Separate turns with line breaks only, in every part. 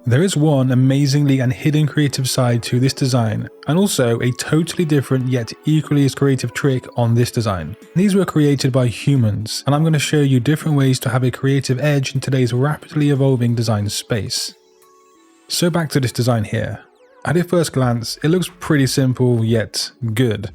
There is one amazingly and hidden creative side to this design, and also a totally different yet equally as creative trick on this design. These were created by humans, and I'm going to show you different ways to have a creative edge in today's rapidly evolving design space. So back to this design here. At a first glance, it looks pretty simple yet good.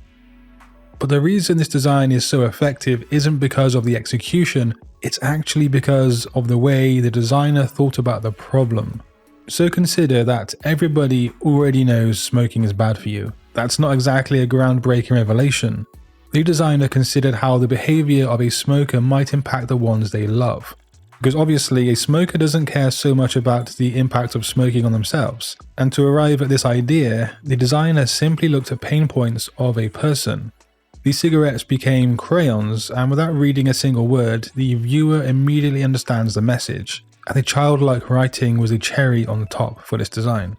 But the reason this design is so effective isn't because of the execution, it's actually because of the way the designer thought about the problem. So consider that everybody already knows smoking is bad for you. That's not exactly a groundbreaking revelation. The designer considered how the behavior of a smoker might impact the ones they love. Because obviously a smoker doesn't care so much about the impact of smoking on themselves. And to arrive at this idea, the designer simply looked at pain points of a person. These cigarettes became crayons, and without reading a single word, the viewer immediately understands the message. And the childlike writing was a cherry on the top for this design.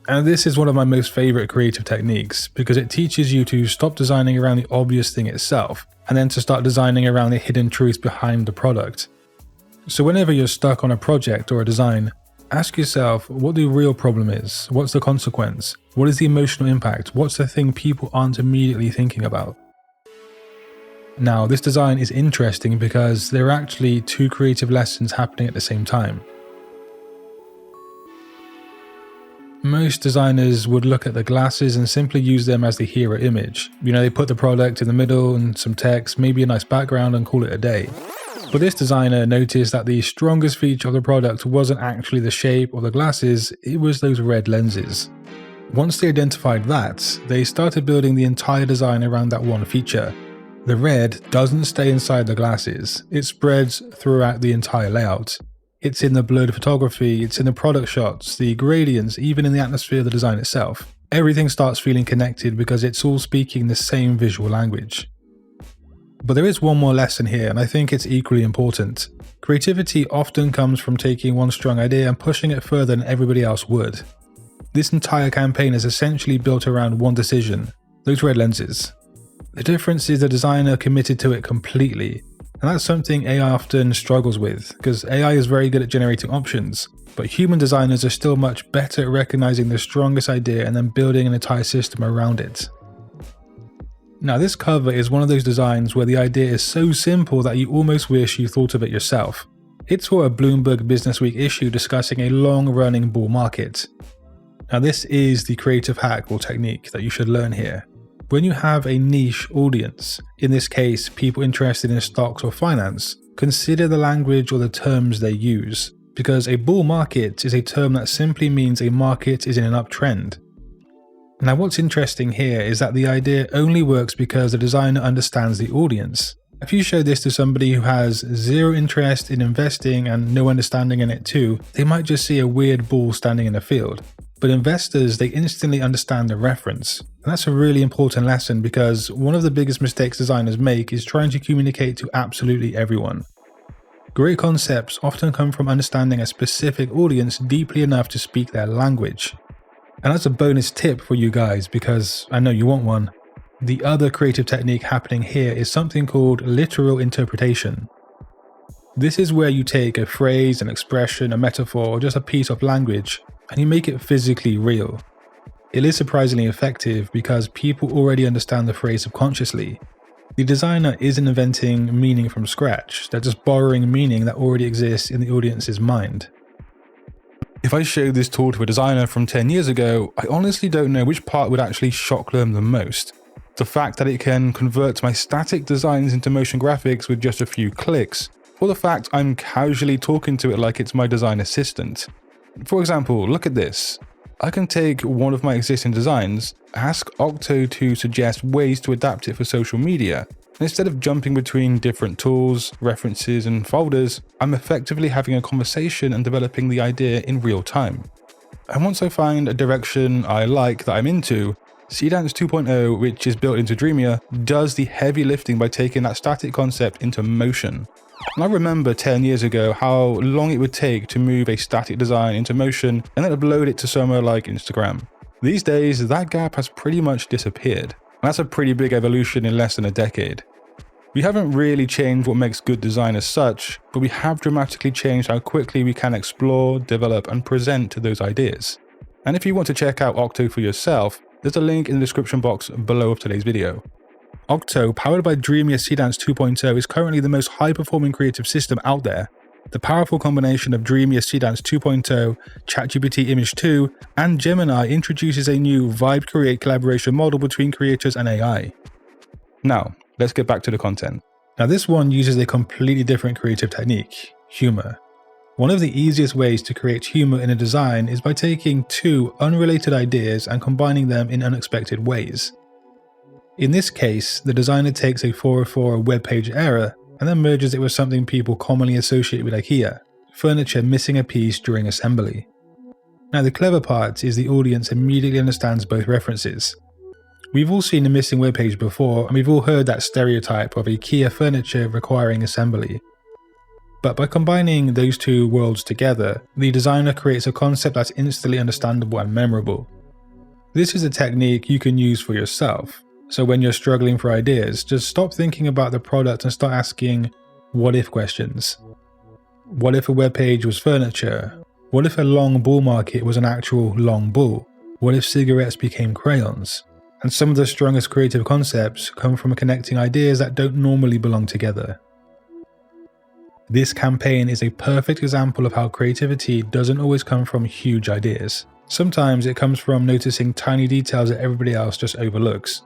And this is one of my most favorite creative techniques, because it teaches you to stop designing around the obvious thing itself, and then to start designing around the hidden truth behind the product. So whenever you're stuck on a project or a design, ask yourself what the real problem is, what's the consequence, what is the emotional impact, what's the thing people aren't immediately thinking about. Now, this design is interesting because there are actually two creative lessons happening at the same time. Most designers would look at the glasses and simply use them as the hero image. They put the product in the middle and some text, maybe a nice background, and call it a day. But this designer noticed that the strongest feature of the product wasn't actually the shape of the glasses, it was those red lenses. Once they identified that, they started building the entire design around that one feature. The red doesn't stay inside the glasses, it spreads throughout the entire layout. It's in the blurred photography, it's in the product shots, the gradients, even in the atmosphere of the design itself. Everything starts feeling connected because it's all speaking the same visual language. But there is one more lesson here, and I think it's equally important. Creativity often comes from taking one strong idea and pushing it further than everybody else would. This entire campaign is essentially built around one decision, those red lenses. The difference is the designer committed to it completely, and that's something AI often struggles with, because AI is very good at generating options, but human designers are still much better at recognizing the strongest idea and then building an entire system around it. Now, this cover is one of those designs where the idea is so simple that you almost wish you thought of it yourself. It's for a Bloomberg Businessweek issue discussing a long-running bull market. Now, this is the creative hack or technique that you should learn here. When you have a niche audience, in this case people interested in stocks or finance, consider the language or the terms they use, because a bull market is a term that simply means a market is in an uptrend. Now, what's interesting here is that the idea only works because the designer understands the audience. If you show this to somebody who has zero interest in investing and no understanding in it too, they might just see a weird bull standing in a field. But investors, they instantly understand the reference. And that's a really important lesson, because one of the biggest mistakes designers make is trying to communicate to absolutely everyone. Great concepts often come from understanding a specific audience deeply enough to speak their language. And that's a bonus tip for you guys, because I know you want one. The other creative technique happening here is something called literal interpretation. This is where you take a phrase, an expression, a metaphor, or just a piece of language, and you make it physically real. It is surprisingly effective because people already understand the phrase subconsciously. The designer isn't inventing meaning from scratch, they're just borrowing meaning that already exists in the audience's mind. If I showed this tool to a designer from 10 years ago, I honestly don't know which part would actually shock them the most. The fact that it can convert my static designs into motion graphics with just a few clicks, or the fact I'm casually talking to it like it's my design assistant. For example, look at this. I can take one of my existing designs, ask Octo to suggest ways to adapt it for social media, and instead of jumping between different tools, references, and folders, I'm effectively having a conversation and developing the idea in real time. And once I find a direction I like that I'm into, Seedance 2.0, which is built into Dreamia, does the heavy lifting by taking that static concept into motion. And I remember 10 years ago how long it would take to move a static design into motion and then upload it to somewhere like Instagram. These days, that gap has pretty much disappeared. And that's a pretty big evolution in less than a decade. We haven't really changed what makes good design as such, but we have dramatically changed how quickly we can explore, develop, and present those ideas. And if you want to check out Octo for yourself, there's a link in the description box below of today's video. Octo, powered by Dreamy Seedance 2.0, is currently the most high-performing creative system out there. The powerful combination of Dreamy Seedance 2.0, ChatGPT Image 2, and Gemini introduces a new Vibe Create collaboration model between creators and AI. Now, let's get back to the content. Now, this one uses a completely different creative technique, Humour. One of the easiest ways to create humour in a design is by taking two unrelated ideas and combining them in unexpected ways. In this case, the designer takes a 404 web page error and then merges it with something people commonly associate with IKEA, furniture missing a piece during assembly. Now, the clever part is the audience immediately understands both references. We've all seen a missing web page before, and we've all heard that stereotype of IKEA furniture requiring assembly. But by combining those two worlds together, the designer creates a concept that's instantly understandable and memorable. This is a technique you can use for yourself. So when you're struggling for ideas, just stop thinking about the product and start asking what if questions. What if a web page was furniture? What if a long bull market was an actual long bull? What if cigarettes became crayons? And some of the strongest creative concepts come from connecting ideas that don't normally belong together. This campaign is a perfect example of how creativity doesn't always come from huge ideas. Sometimes it comes from noticing tiny details that everybody else just overlooks.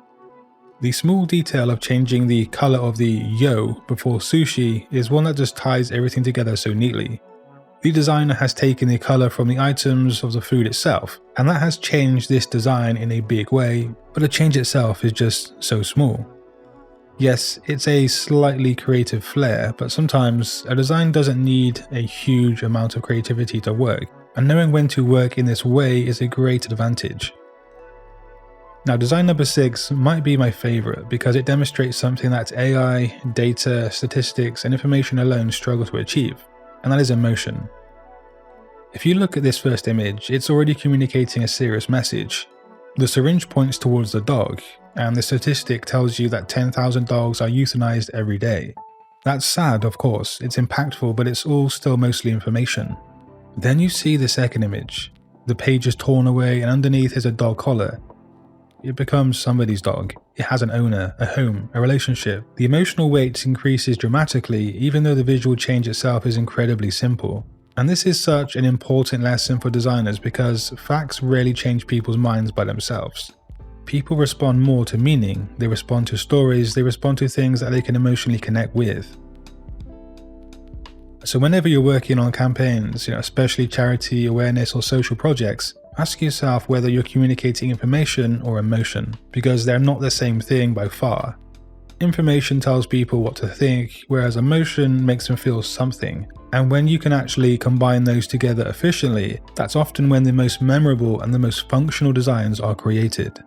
The small detail of changing the color of the yo before sushi is one that just ties everything together so neatly. The designer has taken the color from the items of the food itself, and that has changed this design in a big way, but the change itself is just so small. Yes, it's a slightly creative flair, but sometimes a design doesn't need a huge amount of creativity to work, and knowing when to work in this way is a great advantage. Now, design number 6 might be my favorite because it demonstrates something that AI, data, statistics, and information alone struggle to achieve, and that is emotion. If you look at this first image, it's already communicating a serious message. The syringe points towards the dog, and the statistic tells you that 10,000 dogs are euthanized every day. That's sad, of course, it's impactful, but it's all still mostly information. Then you see the second image. The page is torn away and underneath is a dog collar. It becomes somebody's dog. It has an owner, a home, a relationship. The emotional weight increases dramatically, even though the visual change itself is incredibly simple. And this is such an important lesson for designers because facts rarely change people's minds by themselves. People respond more to meaning, they respond to stories, they respond to things that they can emotionally connect with. So whenever you're working on campaigns, especially charity, awareness, or social projects, ask yourself whether you're communicating information or emotion, because they're not the same thing by far. Information tells people what to think, whereas emotion makes them feel something. And when you can actually combine those together efficiently, that's often when the most memorable and the most functional designs are created.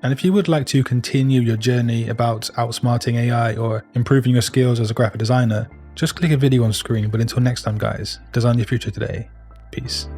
And if you would like to continue your journey about outsmarting AI or improving your skills as a graphic designer, just click a video on screen. But until next time guys, design your future today. Peace.